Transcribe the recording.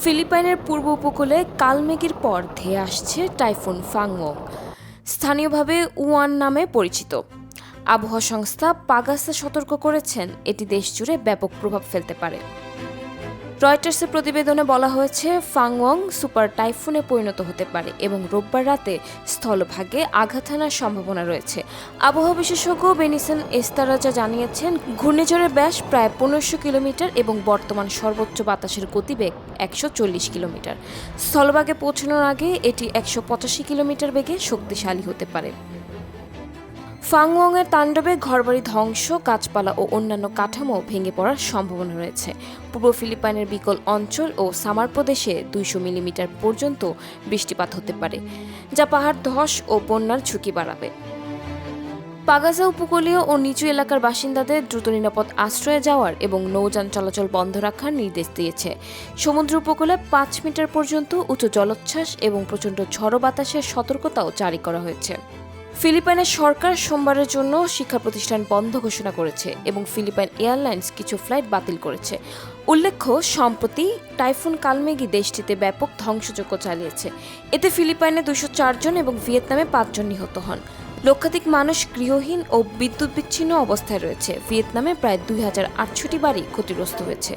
ফিলিপাইনের পূর্ব উপকূলে কালমেঘের পর ধেয়ে আসছে টাইফুন ফাংওং, স্থানীয়ভাবে উয়ান নামে পরিচিত। আবহাওয়া সংস্থা পাগাসা সতর্ক করেছেন এটি দেশজুড়ে ব্যাপক প্রভাব ফেলতে পারে। রয়টার্সের প্রতিবেদনে বলা হয়েছে ফাংওং সুপার টাইফুনে পরিণত হতে পারে এবং রোববার রাতে স্থলভাগে আঘাত হানার সম্ভাবনা রয়েছে। আবহাওয়া বিশেষজ্ঞ বেনিসন এস্তারাজা জানিয়েছেন, ঘূর্ণিঝড়ের ব্যাস প্রায় 1500 কিলোমিটার এবং বর্তমান সর্বোচ্চ বাতাসের গতিবেগ 140 কিলোমিটার। স্থলভাগে পৌঁছানোর আগে এটি 185 কিলোমিটার বেগে শক্তিশালী হতে পারে। ফাংওংয়ের তাণ্ডবে ঘরবাড়ি ধ্বংস, গাছপালা ও অন্যান্য কাঠামো ভেঙে পড়ার সম্ভাবনা রয়েছে। পূর্ব ফিলিপাইনের বিকল অঞ্চল ও সামার প্রদেশে 200 মিলিমিটার পর্যন্ত বৃষ্টিপাত হতে পারে, যা পাহাড় ধস ও বন্যার ঝুঁকি বাড়াবে। পাগাসা উপকূলীয় ও নিচু এলাকার বাসিন্দাদের দ্রুত নিরাপদ আশ্রয়ে যাওয়ার এবং নৌযান চলাচল বন্ধ রাখার নির্দেশ দিয়েছে। সমুদ্র উপকূলে 5 মিটার পর্যন্ত উঁচু জলোচ্ছ্বাস এবং প্রচণ্ড ঝড়ো বাতাসের সতর্কতাও জারি করা হয়েছে। ফিলিপাইনের সরকার সোমবারের জন্য শিক্ষা প্রতিষ্ঠান বন্ধ ঘোষণা করেছে এবং ফিলিপাইন এয়ারলাইন্স কিছু ফ্লাইট বাতিল করেছে। উল্লেখ্য, সম্প্রতি টাইফুন কালমেঘি দেশটিতে ব্যাপক ধ্বংসযজ্ঞ চালিয়েছে। এতে ফিলিপাইনে 204 জন এবং ভিয়েতনামে 5 জন নিহত হন। লক্ষাধিক মানুষ গৃহহীন ও বিদ্যুৎ বিচ্ছিন্ন অবস্থায় রয়েছে। ভিয়েতনামে প্রায় 2800টি বাড়ি ক্ষতিগ্রস্ত হয়েছে।